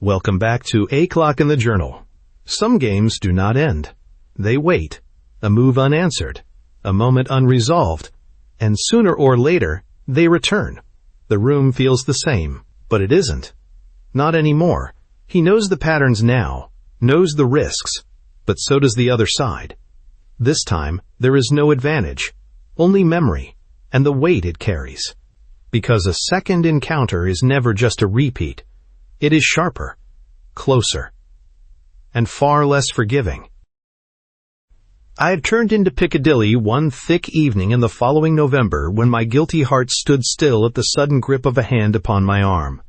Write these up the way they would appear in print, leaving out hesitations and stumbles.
Welcome back to A Clock in the Journal. Some games do not end. They wait, a move unanswered, a moment unresolved, and sooner or later, they return. The room feels the same, but it isn't. Not anymore. He knows the patterns now, knows the risks, but so does the other side. This time, there is no advantage, only memory, and the weight it carries. Because a second encounter is never just a repeat. It is sharper, closer, and far less forgiving. I had turned into Piccadilly one thick evening in the following November when my guilty heart stood still at the sudden grip of a hand upon my arm.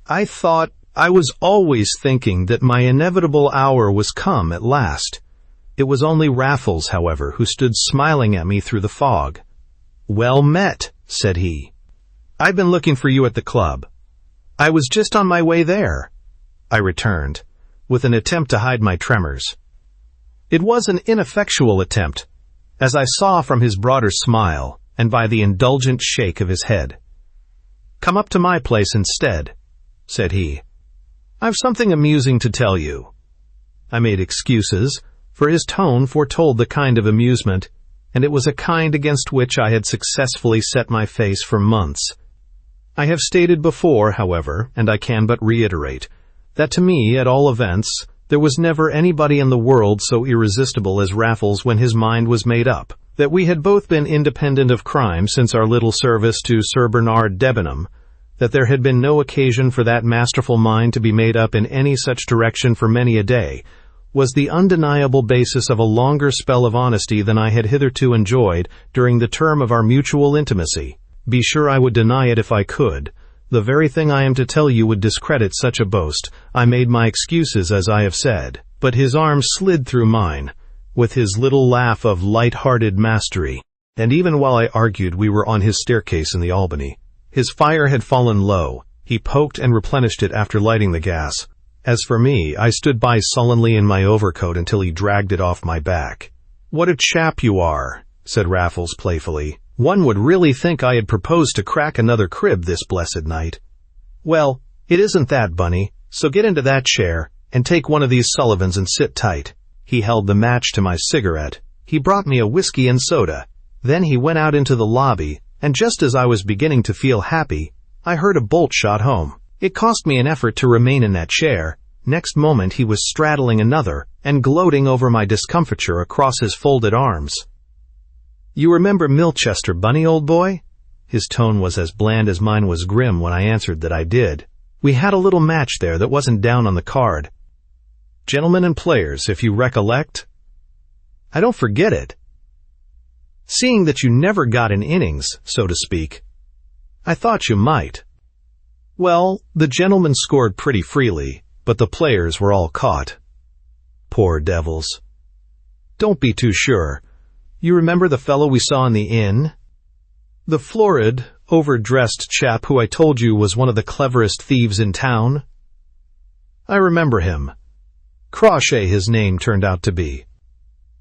I thought I was always thinking that my inevitable hour was come at last. It was only Raffles, however, who stood smiling at me through the fog. "Well met," said he. "I've been looking for you at the club." "I was just on my way there," I returned, with an attempt to hide my tremors. It was an ineffectual attempt, as I saw from his broader smile and by the indulgent shake of his head. "Come up to my place instead," said he. "I've something amusing to tell you." I made excuses, for his tone foretold the kind of amusement, and it was a kind against which I had successfully set my face for months. I have stated before, however, and I can but reiterate, that to me, at all events, there was never anybody in the world so irresistible as Raffles when his mind was made up, that we had both been independent of crime since our little service to Sir Bernard Debenham, that there had been no occasion for that masterful mind to be made up in any such direction for many a day, was the undeniable basis of a longer spell of honesty than I had hitherto enjoyed during the term of our mutual intimacy. Be sure I would deny it if I could. The very thing I am to tell you would discredit such a boast. I made my excuses, as I have said, but his arm slid through mine, with his little laugh of light-hearted mastery, and even while I argued we were on his staircase in the Albany. His fire had fallen low. He poked and replenished it after lighting the gas. As for me, I stood by sullenly in my overcoat until he dragged it off my back. "What a chap you are," said Raffles playfully. "One would really think I had proposed to crack another crib this blessed night." "Well, it isn't that, Bunny, so get into that chair and take one of these Sullivans and sit tight." He held the match to my cigarette. He brought me a whiskey and soda. Then he went out into the lobby, and just as I was beginning to feel happy, I heard a bolt shot home. It cost me an effort to remain in that chair. Next moment he was straddling another and gloating over my discomfiture across his folded arms. "You remember Milchester, Bunny, old boy?" His tone was as bland as mine was grim when I answered that I did. "We had a little match there that wasn't down on the card. Gentlemen and players, if you recollect." "I don't forget it." "Seeing that you never got an innings, so to speak." "I thought you might." "Well, the gentlemen scored pretty freely, but the players were all caught." "Poor devils." "Don't be too sure. You remember the fellow we saw in the inn? The florid, overdressed chap who I told you was one of the cleverest thieves in town?" "I remember him. Crawshay his name turned out to be."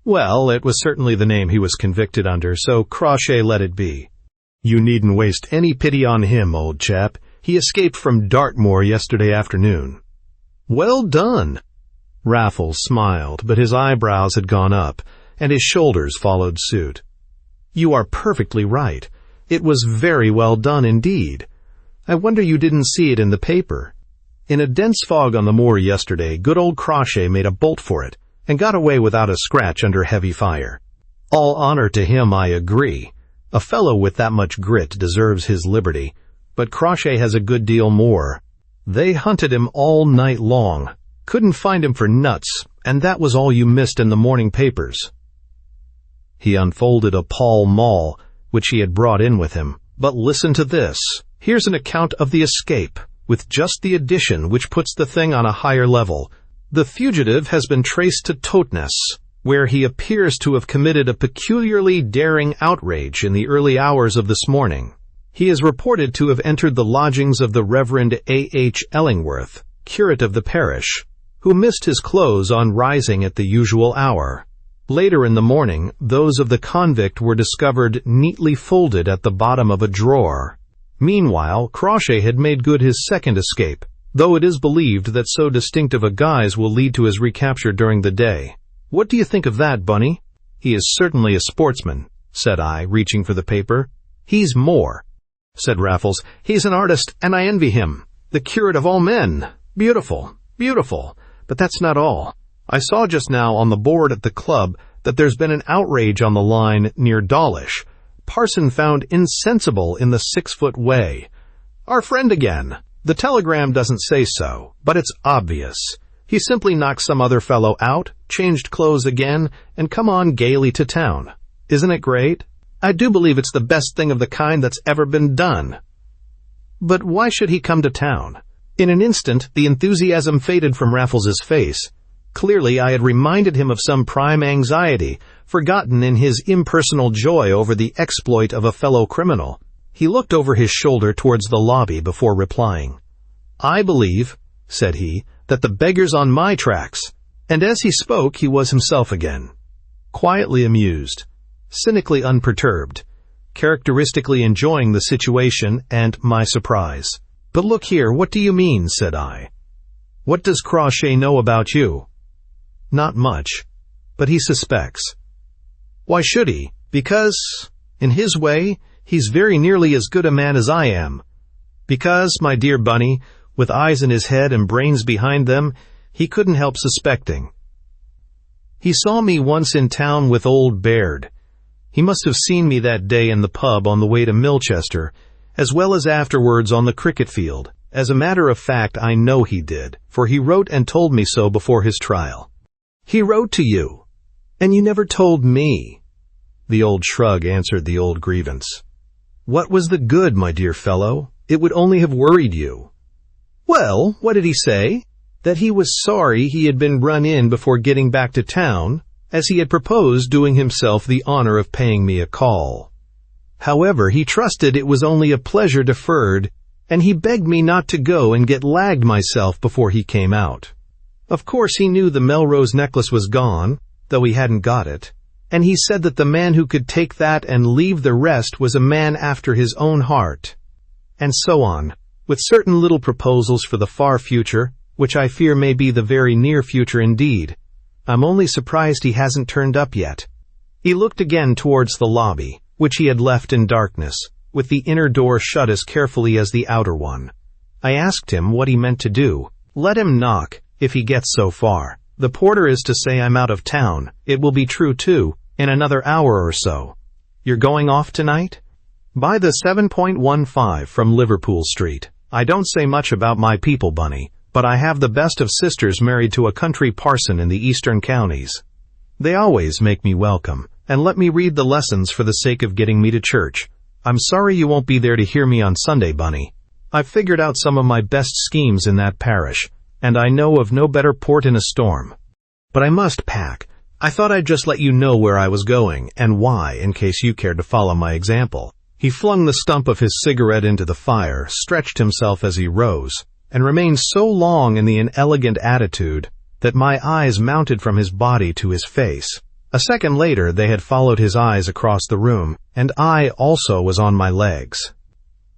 "Well, it was certainly the name he was convicted under, so Crawshay let it be." "You needn't waste any pity on him, old chap. He escaped from Dartmoor yesterday afternoon." "Well done." Raffles smiled, but his eyebrows had gone up, and his shoulders followed suit. "You are perfectly right. It was very well done indeed. I wonder you didn't see it in the paper. In a dense fog on the moor yesterday, good old Crawshay made a bolt for it, and got away without a scratch under heavy fire. All honor to him, I agree. A fellow with that much grit deserves his liberty, but Crawshay has a good deal more. They hunted him all night long, couldn't find him for nuts, and that was all you missed in the morning papers." He unfolded a Pall Mall, which he had brought in with him. "But listen to this. Here's an account of the escape, with just the addition which puts the thing on a higher level. The fugitive has been traced to Totnes, where he appears to have committed a peculiarly daring outrage in the early hours of this morning. He is reported to have entered the lodgings of the Reverend A.H. Ellingworth, curate of the parish, who missed his clothes on rising at the usual hour. Later in the morning, those of the convict were discovered neatly folded at the bottom of a drawer. Meanwhile, Crawshay had made good his second escape, though it is believed that so distinctive a guise will lead to his recapture during the day. What do you think of that, Bunny? He is certainly a sportsman, said I, reaching for the paper. He's more, said Raffles. He's an artist, and I envy him. The curate of all men. Beautiful, beautiful. But that's not all. I saw just now on the board at the club that there's been an outrage on the line near Dawlish. Parson found insensible in the 6-foot way. Our friend again. The telegram doesn't say so, but it's obvious. He simply knocked some other fellow out, changed clothes again, and come on gaily to town. Isn't it great? I do believe it's the best thing of the kind that's ever been done. But why should he come to town? In an instant, the enthusiasm faded from Raffles's face. Clearly, I had reminded him of some prime anxiety, forgotten in his impersonal joy over the exploit of a fellow criminal. He looked over his shoulder towards the lobby before replying. I believe, said he, that the beggar's on my tracks. And as he spoke, he was himself again. Quietly amused, cynically unperturbed, characteristically enjoying the situation and my surprise. But look here, what do you mean, said I. What does Crawshay know about you? Not much, but he suspects. Why should he? Because, in his way, he's very nearly as good a man as I am. Because, my dear Bunny, with eyes in his head and brains behind them, he couldn't help suspecting. He saw me once in town with old Baird. He must have seen me that day in the pub on the way to Milchester, as well as afterwards on the cricket field. As a matter of fact, I know he did, for he wrote and told me so before his trial. He wrote to you, and you never told me. The old shrug answered the old grievance. What was the good, my dear fellow? It would only have worried you. Well, what did he say? That he was sorry he had been run in before getting back to town, as he had proposed doing himself the honor of paying me a call. However, he trusted it was only a pleasure deferred, and he begged me not to go and get lagged myself before he came out. Of course he knew the Melrose necklace was gone, though he hadn't got it, and he said that the man who could take that and leave the rest was a man after his own heart. And so on, with certain little proposals for the far future, which I fear may be the very near future indeed. I'm only surprised he hasn't turned up yet. He looked again towards the lobby, which he had left in darkness, with the inner door shut as carefully as the outer one. I asked him what he meant to do. Let him knock, if he gets so far. The porter is to say I'm out of town. It will be true, too, in another hour or so. You're going off tonight? By the 7.15 from Liverpool Street. I don't say much about my people, Bunny, but I have the best of sisters married to a country parson in the eastern counties. They always make me welcome, and let me read the lessons for the sake of getting me to church. I'm sorry you won't be there to hear me on Sunday, Bunny. I've figured out some of my best schemes in that parish, and I know of no better port in a storm. But I must pack. I thought I'd just let you know where I was going, and why, in case you cared to follow my example. He flung the stump of his cigarette into the fire, stretched himself as he rose, and remained so long in the inelegant attitude that my eyes mounted from his body to his face. A second later they had followed his eyes across the room, and I also was on my legs.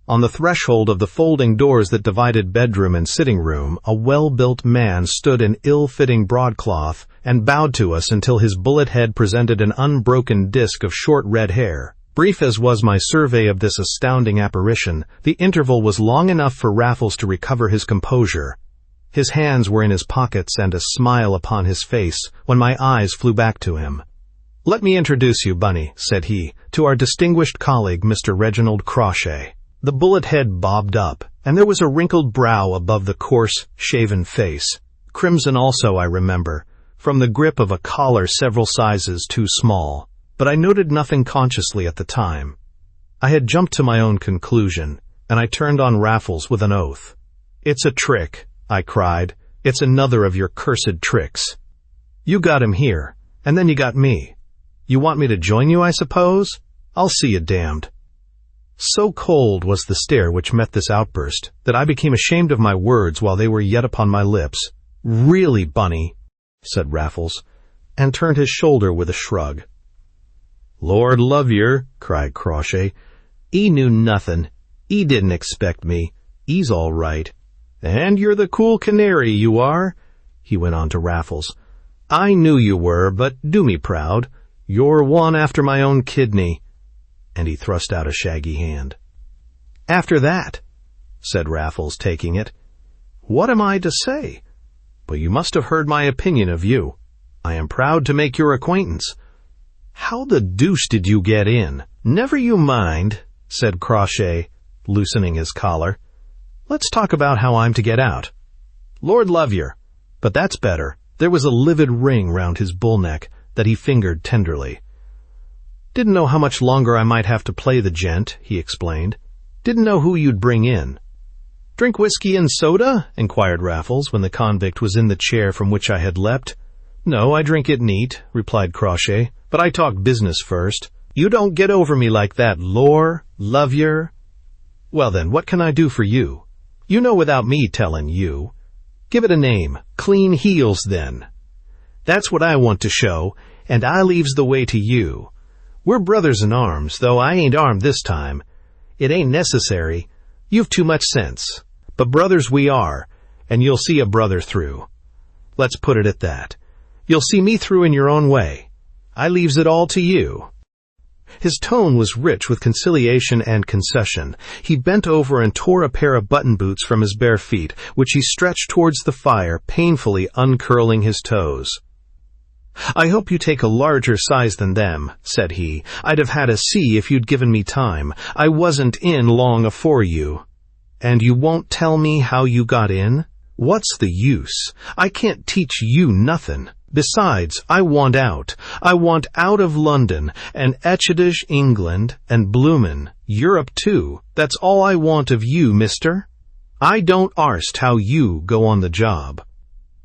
On the threshold of the folding doors that divided bedroom and sitting room, a well-built man stood in ill-fitting broadcloth and bowed to us until his bullet head presented an unbroken disk of short red hair. Brief as was my survey of this astounding apparition, the interval was long enough for Raffles to recover his composure. His hands were in his pockets and a smile upon his face when my eyes flew back to him. "Let me introduce you, Bunny," said he, "to our distinguished colleague, Mr. Reginald Crawshay." The bullet head bobbed up, and there was a wrinkled brow above the coarse, shaven face. Crimson also, I remember, from the grip of a collar several sizes too small. But I noted nothing consciously at the time. I had jumped to my own conclusion, and I turned on Raffles with an oath. "It's a trick," I cried. "It's another of your cursed tricks. You got him here, and then you got me. You want me to join you, I suppose? I'll see you damned." So cold was the stare which met this outburst that I became ashamed of my words while they were yet upon my lips. "Really, Bunny," said Raffles, and turned his shoulder with a shrug. "Lord love yer," cried Crawshay. "'E knew nothin'. 'E didn't expect me. 'E's all right. "And you're the cool canary, you are," he went on to Raffles. "I knew you were, but do me proud. You're one after my own kidney." And he thrust out a shaggy hand. "After that," said Raffles, taking it, "what am I to say? But you must have heard my opinion of you. I am proud to make your acquaintance. How the deuce did you get in?" "Never you mind," said Crawshay, loosening his collar. "Let's talk about how I'm to get out. Lord love yer, but that's better." There was a livid ring round his bull neck that he fingered tenderly. "Didn't know how much longer I might have to play the gent," he explained. "Didn't know who you'd bring in." "Drink whiskey and soda?" inquired Raffles, when the convict was in the chair from which I had leapt. "No, I drink it neat," replied Crawshay, "but I talk business first." "You don't get over me like that, lor, love yer." "Well then, what can I do for you? You know without me tellin' you. Give it a name. Clean heels, then. That's what I want to show, and I leaves the way to you. We're brothers in arms, though I ain't armed this time. It ain't necessary. You've too much sense. But brothers we are, and you'll see a brother through. Let's put it at that. You'll see me through in your own way. I leaves it all to you." His tone was rich with conciliation and concession. He bent over and tore a pair of button boots from his bare feet, which he stretched towards the fire, painfully uncurling his toes. "I hope you take a larger size than them," said he. "I'd have had a C if you'd given me time. I wasn't in long afore you." "And you won't tell me how you got in?" "What's the use? I can't teach you nothin'. Besides, I want out. I want out of London, and Etchedish, England, and bloomin' Europe too. That's all I want of you, mister. I don't arst how you go on the job.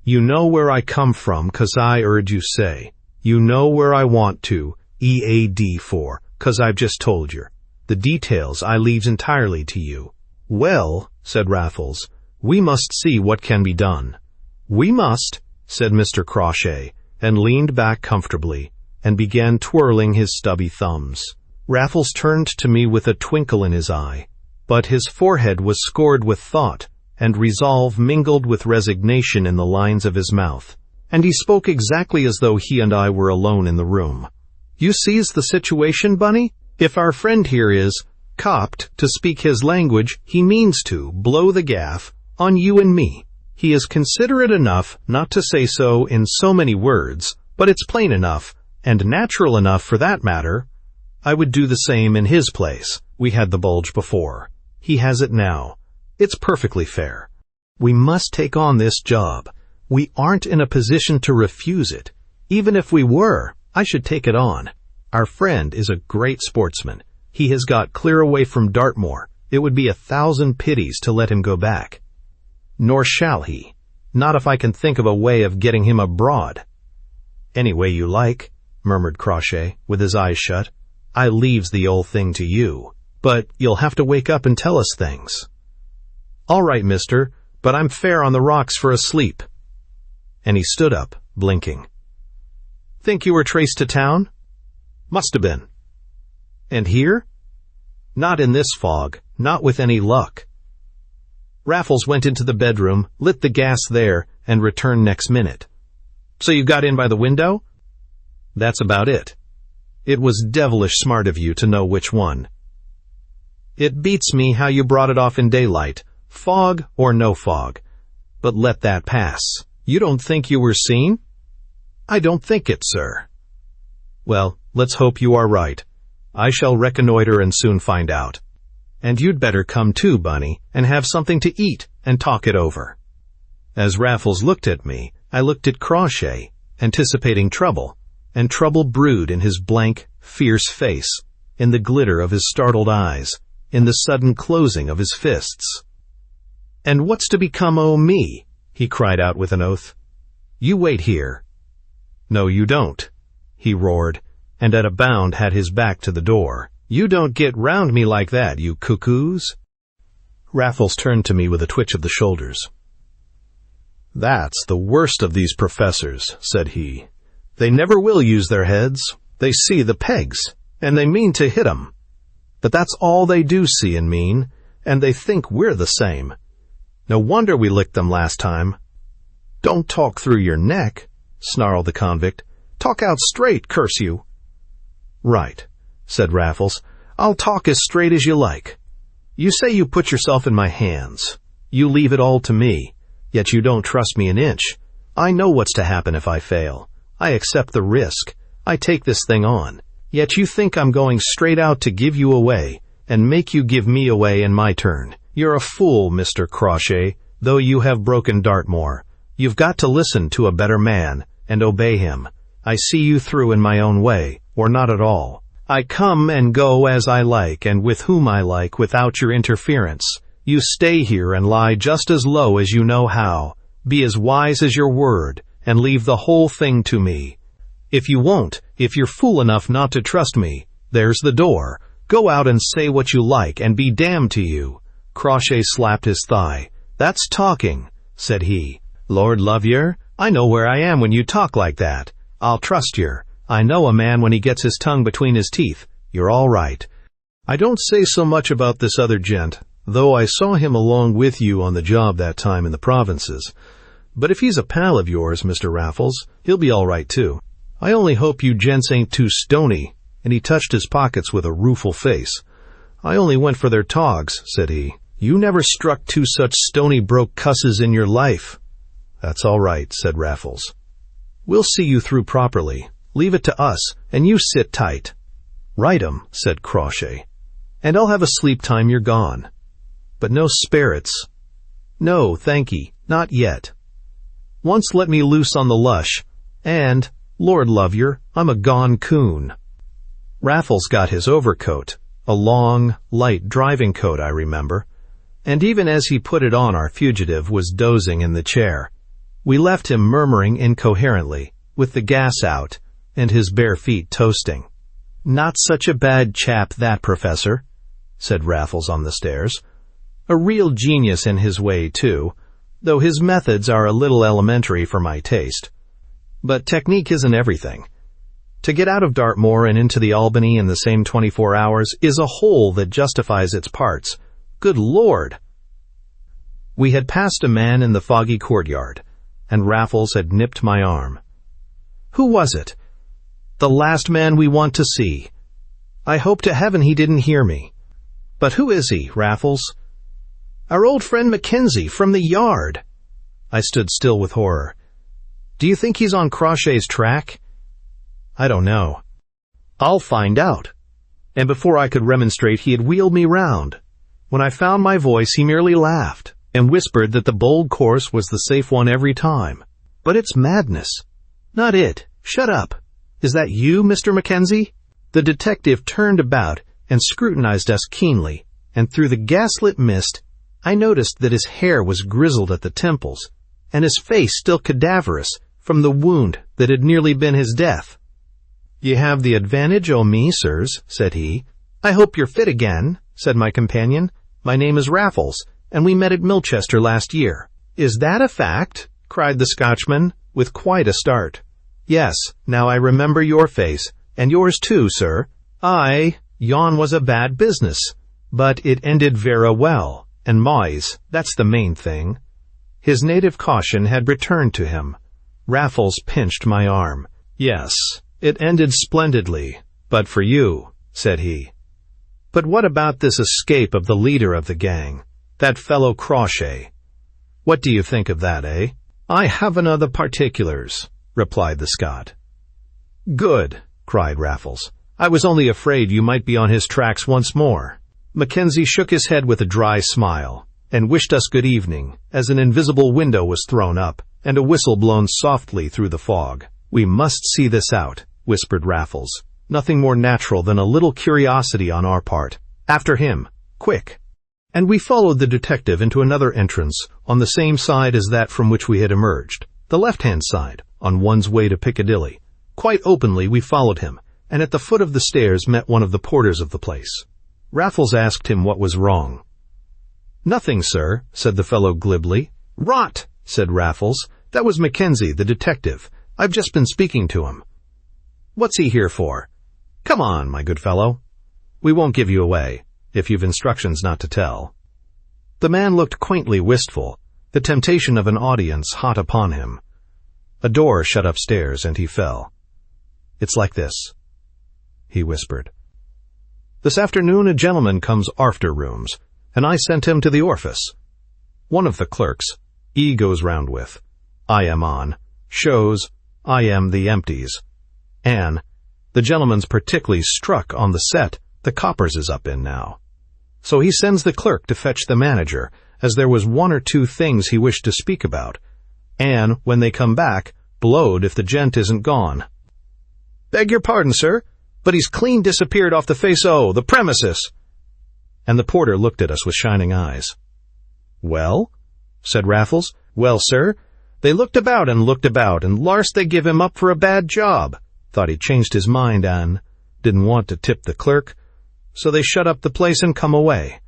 You know where I come from, 'cause I 'eard you say. You know where I want to, EAD for, 'cause I've just told yer. The details I leaves entirely to you." "Well," said Raffles, "we must see what can be done." "We must," said Mr. Crawshay, and leaned back comfortably, and began twirling his stubby thumbs. Raffles turned to me with a twinkle in his eye, but his forehead was scored with thought, and resolve mingled with resignation in the lines of his mouth, and he spoke exactly as though he and I were alone in the room. "You sees the situation, Bunny? If our friend here is copped, to speak his language, he means to blow the gaff on you and me. He is considerate enough not to say so in so many words, but it's plain enough, and natural enough for that matter. I would do the same in his place. We had the bulge before. He has it now. It's perfectly fair. We must take on this job. We aren't in a position to refuse it. Even if we were, I should take it on. Our friend is a great sportsman. He has got clear away from Dartmoor. It would be 1,000 pities to let him go back. Nor shall he. Not if I can think of a way of getting him abroad." "Any way you like," murmured Crawshay, with his eyes shut. "I leaves the old thing to you. But you'll have to wake up and tell us things." "All right, mister, but I'm fair on the rocks for a sleep." And he stood up, blinking. "Think you were traced to town?" "Must have been." "And here?" "Not in this fog, not with any luck." Raffles went into the bedroom, lit the gas there, and returned next minute. "So you got in by the window?" "That's about it. It was devilish smart of you to know which one." "It beats me how you brought it off in daylight, fog or no fog. But let that pass. You don't think you were seen?" "I don't think it, sir." "Well, let's hope you are right. I shall reconnoiter and soon find out. And you'd better come too, Bunny, and have something to eat and talk it over." As Raffles looked at me, I looked at Crawshay, anticipating trouble, and trouble brewed in his blank, fierce face, in the glitter of his startled eyes, in the sudden closing of his fists. "And what's to become o' me?" he cried out with an oath. "You wait here." "No, you don't," he roared, and at a bound had his back to the door. "You don't get round me like that, you cuckoos." Raffles turned to me with a twitch of the shoulders. "That's the worst of these professors," said he. "They never will use their heads. They see the pegs, and they mean to hit 'em. But that's all they do see and mean, and they think we're the same. No wonder we licked them last time." "Don't talk through your neck," snarled the convict. "Talk out straight, curse you." "Right," said Raffles. "I'll talk as straight as you like. You say you put yourself in my hands. You leave it all to me, yet you don't trust me an inch. I know what's to happen if I fail. I accept the risk. I take this thing on. Yet you think I'm going straight out to give you away and make you give me away in my turn. You're a fool, Mr. Crawshay, though you have broken Dartmoor. You've got to listen to a better man and obey him. I see you through in my own way, or not at all. I come and go as I like and with whom I like without your interference. You stay here and lie just as low as you know how. Be as wise as your word and leave the whole thing to me. If you won't, if you're fool enough not to trust me, there's the door. Go out and say what you like and be damned to you." Crawshay slapped his thigh. "That's talking," said he. "Lord love yer, I know where I am when you talk like that. I'll trust yer. I know a man when he gets his tongue between his teeth. You're all right. I don't say so much about this other gent, though I saw him along with you on the job that time in the provinces. But if he's a pal of yours, Mr. Raffles, he'll be all right too. I only hope you gents ain't too stony," and he touched his pockets with a rueful face. "I only went for their togs," said he. "You never struck two such stony broke cusses in your life." "That's all right," said Raffles. "We'll see you through properly. Leave it to us, and you sit tight." "Right 'em," said Crawshay. "And I'll have a sleep time you're gone. But no sperrits." "No, thankee, not yet. Once let me loose on the lush, and, Lord love yer, I'm a gone coon." Raffles got his overcoat, a long, light driving coat, I remember, and even as he put it on our fugitive was dozing in the chair. We left him murmuring incoherently, with the gas out, and his bare feet toasting. "Not such a bad chap, that professor," said Raffles on the stairs. "A real genius in his way, too, though his methods are a little elementary for my taste. But technique isn't everything. To get out of Dartmoor and into the Albany in the same 24 hours is a whole that justifies its parts. Good Lord!" We had passed a man in the foggy courtyard, and Raffles had nipped my arm. "Who was it?" "The last man we want to see." I hope to heaven he didn't hear me. "But who is he, Raffles?" "Our old friend Mackenzie, from the Yard." I stood still with horror. "Do you think he's on Crawshay's track?" "I don't know." "I'll find out." And before I could remonstrate, he had wheeled me round. When I found my voice, he merely laughed, and whispered that the bold course was the safe one every time. "But it's madness." "Not it. Shut up. Is that you, Mr. Mackenzie?" The detective turned about and scrutinized us keenly, and through the gaslit mist, I noticed that his hair was grizzled at the temples, and his face still cadaverous from the wound that had nearly been his death. "Ye have the advantage o' me, sirs," said he. "I hope you're fit again," said my companion. "My name is Raffles, and we met at Milchester last year." "Is that a fact?" cried the Scotchman, with quite a start. "Yes, now I remember your face, and yours too, sir. Aye, yon was a bad business, but it ended vera well, and moys, that's the main thing." His native caution had returned to him. Raffles pinched my arm. "Yes, it ended splendidly, but for you," said he. "But what about this escape of the leader of the gang, that fellow Crawshay? What do you think of that, eh?" "I haven't other particulars," replied the Scot. "Good," cried Raffles. "I was only afraid you might be on his tracks once more." Mackenzie shook his head with a dry smile, and wished us good evening, as an invisible window was thrown up, and a whistle blown softly through the fog. "We must see this out," whispered Raffles. "Nothing more natural than a little curiosity on our part. After him, quick." And we followed the detective into another entrance on the same side as that from which we had emerged, the left-hand side, on one's way to Piccadilly. Quite openly we followed him, and at the foot of the stairs met one of the porters of the place. Raffles asked him what was wrong. "Nothing, sir," said the fellow glibly. "Rot," said Raffles. "That was Mackenzie, the detective. I've just been speaking to him." "What's he here for?" "Come on, my good fellow. We won't give you away, if you've instructions not to tell." The man looked quaintly wistful, the temptation of an audience hot upon him. A door shut upstairs, and he fell. "It's like this," he whispered. "This afternoon a gentleman comes after rooms, and I sent him to the orifice. One of the clerks, E goes round with, I am on, shows, I am the empties. An, the gentleman's particularly struck on the set the coppers is up in now. So he sends the clerk to fetch the manager, as there was one or two things he wished to speak about. An, when they come back, blowed if the gent isn't gone. Beg your pardon, sir, but he's clean disappeared off the face o' the premises." And the porter looked at us with shining eyes. "Well?" said Raffles. "Well, sir, they looked about, and larst they give him up for a bad job. Thought he'd changed his mind, and didn't want to tip the clerk, so they shut up the place and come away.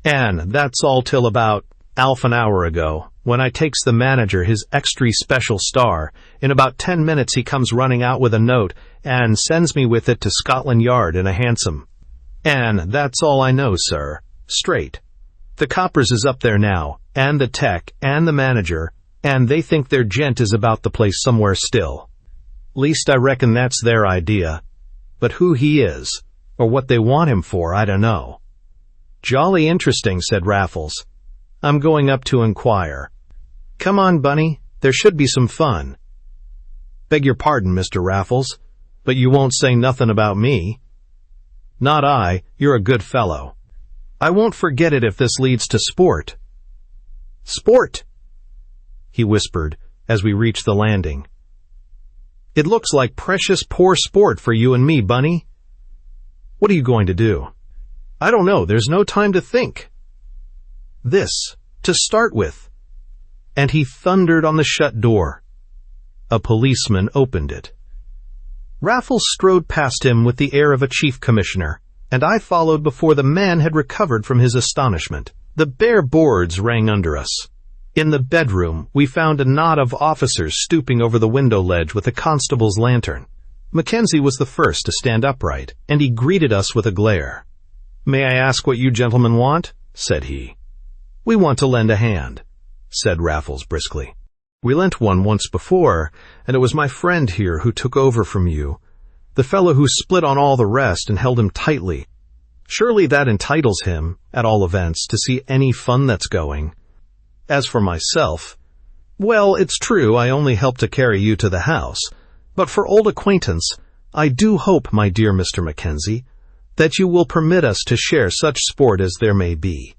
And that's all till about half an hour ago, when I takes the manager his extry special star. In about 10 minutes he comes running out with a note, and sends me with it to Scotland Yard in a hansom. And that's all I know, sir, straight. The coppers is up there now, and the tech, and the manager, and they think their gent is about the place somewhere still. Least I reckon that's their idea. But who he is, or what they want him for, I don't know." "Jolly interesting," said Raffles. "I'm going up to inquire. Come on, Bunny, there should be some fun." "Beg your pardon, Mr. Raffles, but you won't say nothing about me." "Not I, you're a good fellow. I won't forget it if this leads to sport." "Sport," he whispered as we reached the landing. "It looks like precious poor sport for you and me, Bunny." "What are you going to do?" "I don't know, there's no time to think." "This, to start with." And he thundered on the shut door. A policeman opened it. Raffles strode past him with the air of a chief commissioner, and I followed before the man had recovered from his astonishment. The bare boards rang under us. In the bedroom, we found a knot of officers stooping over the window ledge with a constable's lantern. Mackenzie was the first to stand upright, and he greeted us with a glare. "May I ask what you gentlemen want?" said he. "We want to lend a hand," said Raffles briskly. "We lent one once before, and it was my friend here who took over from you, the fellow who split on all the rest and held him tightly. Surely that entitles him, at all events, to see any fun that's going. As for myself, well, it's true I only helped to carry you to the house, but for old acquaintance, I do hope, my dear Mr. Mackenzie, that you will permit us to share such sport as there may be.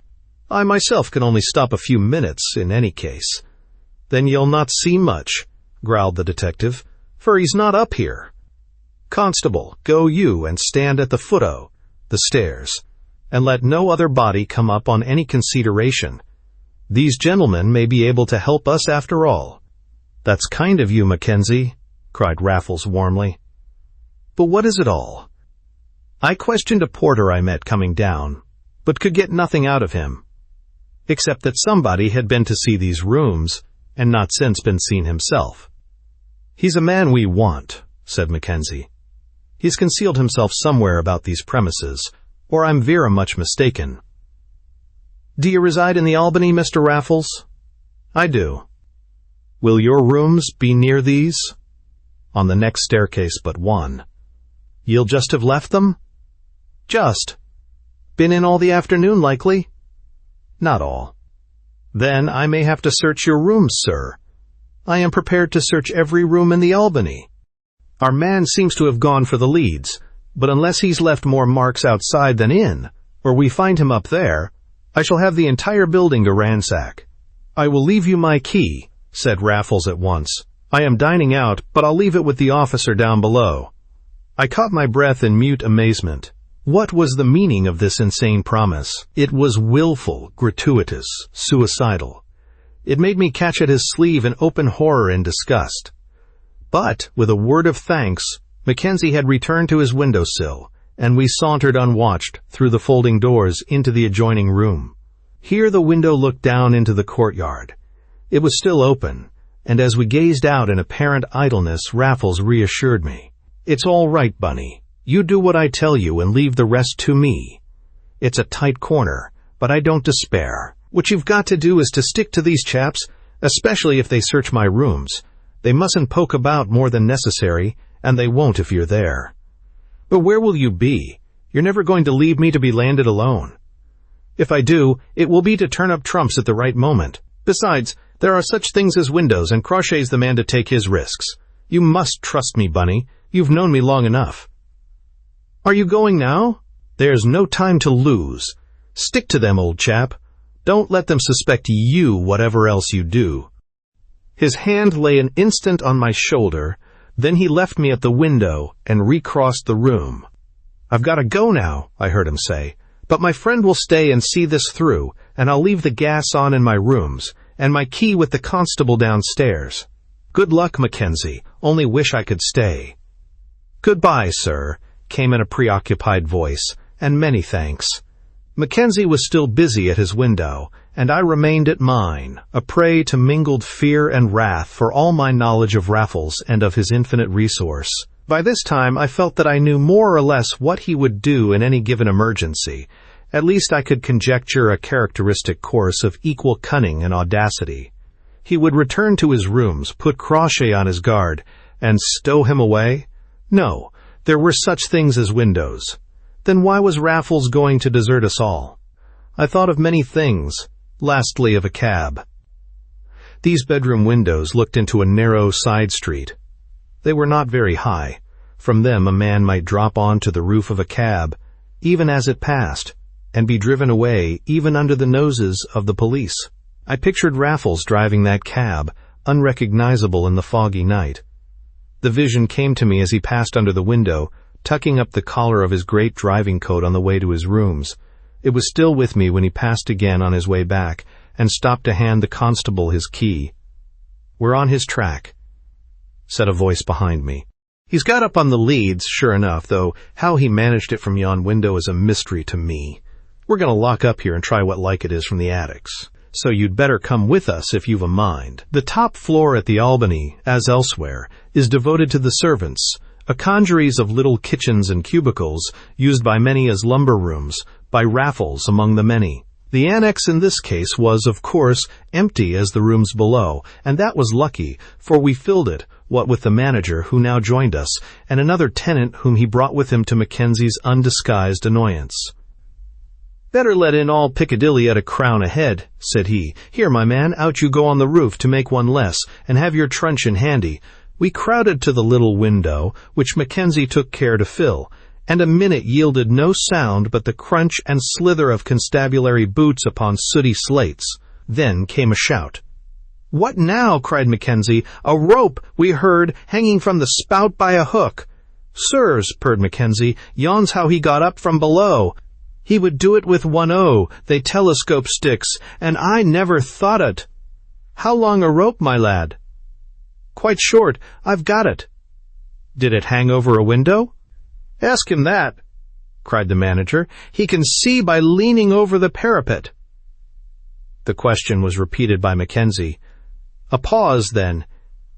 I myself can only stop a few minutes in any case." "Then you'll not see much," growled the detective, "for he's not up here. Constable, go you and stand at the foot o' the stairs, and let no other body come up on any consideration. These gentlemen may be able to help us after all." "That's kind of you, Mackenzie," cried Raffles warmly. "But what is it all?" I questioned a porter I met coming down, but could get nothing out of him, except that somebody had been to see these rooms, and not since been seen himself. "He's a man we want," said Mackenzie. "He's concealed himself somewhere about these premises, or I'm vera much mistaken." "Do you reside in the Albany, Mr. Raffles?" "I do." "Will your rooms be near these?" "On the next staircase but one." "You'll just have left them?" "Just. Been in all the afternoon, likely?" "Not all." "Then I may have to search your rooms, sir." "I am prepared to search every room in the Albany. Our man seems to have gone for the leads, but unless he's left more marks outside than in, or we find him up there, I shall have the entire building to ransack." "I will leave you my key," said Raffles at once. "I am dining out, but I'll leave it with the officer down below." I caught my breath in mute amazement. What was the meaning of this insane promise? It was willful, gratuitous, suicidal. It made me catch at his sleeve in open horror and disgust. But, with a word of thanks, Mackenzie had returned to his window-sill, and we sauntered unwatched through the folding doors into the adjoining room. Here the window looked down into the courtyard. It was still open, and as we gazed out in apparent idleness, Raffles reassured me. "It's all right, Bunny. You do what I tell you and leave the rest to me. It's a tight corner, but I don't despair. What you've got to do is to stick to these chaps, especially if they search my rooms. They mustn't poke about more than necessary, and they won't if you're there. But where will you be? You're never going to leave me to be landed alone. If I do, it will be to turn up trumps at the right moment. Besides, there are such things as windows, and Crawshay's the man to take his risks. You must trust me, Bunny. You've known me long enough. Are you going now? There's no time to lose. Stick to them, old chap. Don't let them suspect you, whatever else you do. His hand lay an instant on my shoulder, then he left me at the window and recrossed the room. I've got to go now, I heard him say, but my friend will stay and see this through, and I'll leave the gas on in my rooms, and my key with the constable downstairs. Good luck, Mackenzie. Only wish I could stay. Goodbye, sir, came in a preoccupied voice, and many thanks. Mackenzie was still busy at his window, and I remained at mine, a prey to mingled fear and wrath for all my knowledge of Raffles and of his infinite resource. By this time I felt that I knew more or less what he would do in any given emergency. At least I could conjecture a characteristic course of equal cunning and audacity. He would return to his rooms, put Crawshay on his guard, and stow him away? No, there were such things as windows. Then why was Raffles going to desert us all? I thought of many things, lastly of a cab. These bedroom windows looked into a narrow side street. They were not very high. From them a man might drop onto the roof of a cab, even as it passed, and be driven away even under the noses of the police. I pictured Raffles driving that cab, unrecognizable in the foggy night. The vision came to me as he passed under the window, tucking up the collar of his great driving coat on the way to his rooms. It was still with me when he passed again on his way back, and stopped to hand the constable his key. "We're on his track," said a voice behind me. "He's got up on the leads, sure enough, though how he managed it from yon window is a mystery to me. We're going to lock up here and try what like it is from the attics. So you'd better come with us if you've a mind. The top floor at the Albany, as elsewhere, is devoted to the servants, a congeries of little kitchens and cubicles, used by many as lumber rooms, by Raffles among the many. The annex in this case was, of course, empty as the rooms below, and that was lucky, for we filled it, what with the manager, who now joined us, and another tenant whom he brought with him to Mackenzie's undisguised annoyance. "Better let in all Piccadilly at a crown a head," said he. "Here, my man, out you go on the roof to make one less, and have your truncheon handy." We crowded to the little window, which Mackenzie took care to fill, and a minute yielded no sound but the crunch and slither of constabulary boots upon sooty slates. Then came a shout. "What now?" cried Mackenzie. "A rope, we heard, hanging from the spout by a hook." "Sirs," purred Mackenzie, "yon's how he got up from below. He would do it with 1 they telescope sticks, and I never thought it." "How long a rope, my lad?" "Quite short. I've got it." "Did it hang over a window?" "Ask him that," cried the manager. "He can see by leaning over the parapet." The question was repeated by Mackenzie. A pause, then.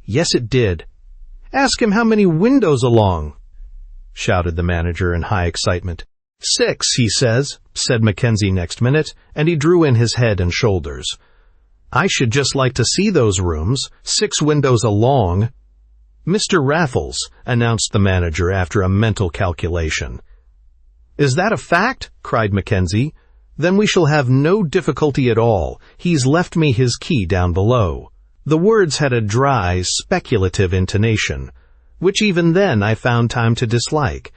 "Yes, it did." "Ask him how many windows along," shouted the manager in high excitement. "6, he says," said Mackenzie next minute, and he drew in his head and shoulders. "I should just like to see those rooms, 6 windows along." "Mr. Raffles," announced the manager after a mental calculation. "Is that a fact?" cried Mackenzie. "Then we shall have no difficulty at all. He's left me his key down below." The words had a dry, speculative intonation, which even then I found time to dislike.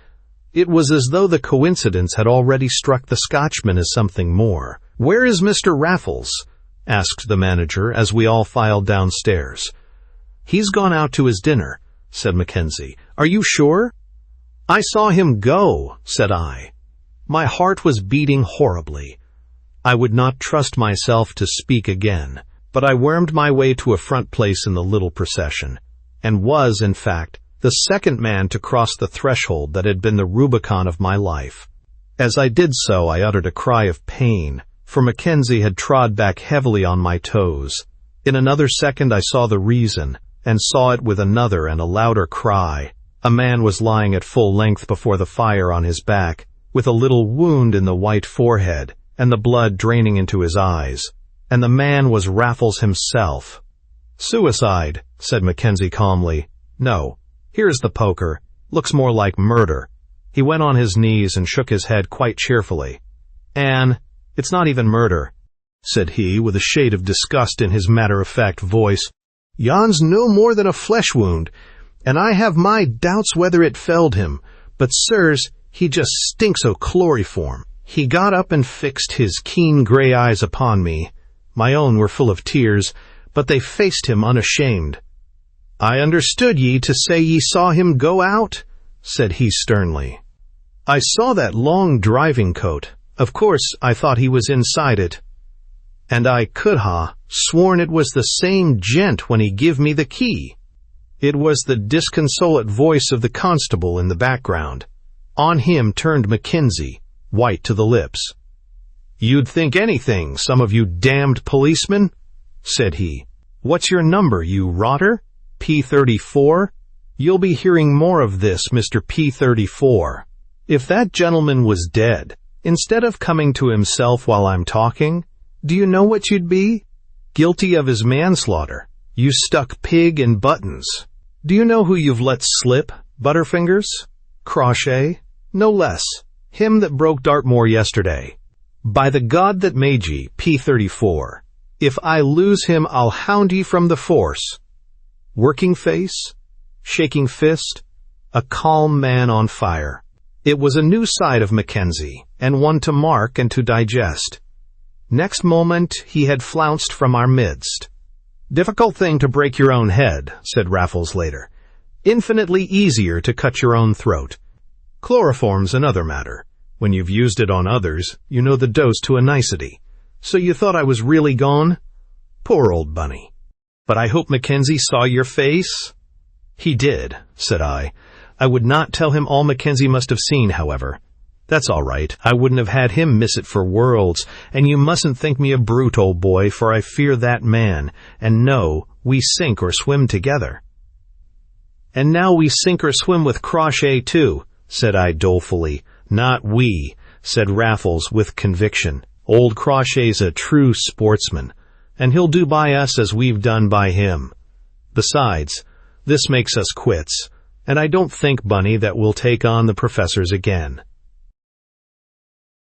It was as though the coincidence had already struck the Scotchman as something more. "Where is Mr. Raffles?" asked the manager as we all filed downstairs. "He's gone out to his dinner," said Mackenzie. "Are you sure?" "I saw him go," said I. My heart was beating horribly. I would not trust myself to speak again, but I wormed my way to a front place in the little procession, and was, in fact, the second man to cross the threshold that had been the Rubicon of my life. As I did so, I uttered a cry of pain, for Mackenzie had trod back heavily on my toes. In another second I saw the reason, and saw it with another and a louder cry. A man was lying at full length before the fire on his back, with a little wound in the white forehead, and the blood draining into his eyes. and the man was Raffles himself. "Suicide," said Mackenzie calmly. "No, here's the poker. Looks more like murder." He went on his knees and shook his head quite cheerfully. "Anne, it's not even murder," said he with a shade of disgust in his matter-of-fact voice. "Yon's no more than a flesh wound, and I have my doubts whether it felled him, but sirs, he just stinks o' chloroform." He got up and fixed his keen gray eyes upon me. My own were full of tears, but they faced him unashamed. "I understood ye to say ye saw him go out," said he sternly. "I saw that long driving coat. Of course, I thought he was inside it. And I could ha' sworn it was the same gent when he give me the key." It was the disconsolate voice of the constable in the background. On him turned Mackenzie, white to the lips. "You'd think anything, some of you damned policemen," said he. "What's your number, you rotter? P34? You'll be hearing more of this, Mr. P34. If that gentleman was dead, instead of coming to himself while I'm talking, do you know what you'd be? Guilty of his manslaughter. You stuck pig in buttons. Do you know who you've let slip, Butterfingers? Crochet? No less. Him that broke Dartmoor yesterday. By the God that made ye, P34. If I lose him, I'll hound ye from the force." Working face? Shaking fist? A calm man on fire. It was a new side of Mackenzie, and one to mark and to digest. Next moment he had flounced from our midst. "Difficult thing to break your own head," said Raffles later. "Infinitely easier to cut your own throat. Chloroform's another matter. When you've used it on others, you know the dose to a nicety. So you thought I was really gone? Poor old Bunny. But I hope Mackenzie saw your face?" "He did," said I. I would not tell him all Mackenzie must have seen, however. "That's all right. I wouldn't have had him miss it for worlds, and you mustn't think me a brute, old boy, for I fear that man, and no, we sink or swim together." "And now we sink or swim with Crochet, too," said I dolefully. "Not we," said Raffles with conviction. "Old Crochet's a true sportsman, and he'll do by us as we've done by him. Besides, this makes us quits, and I don't think, Bunny, that we'll take on the professors again."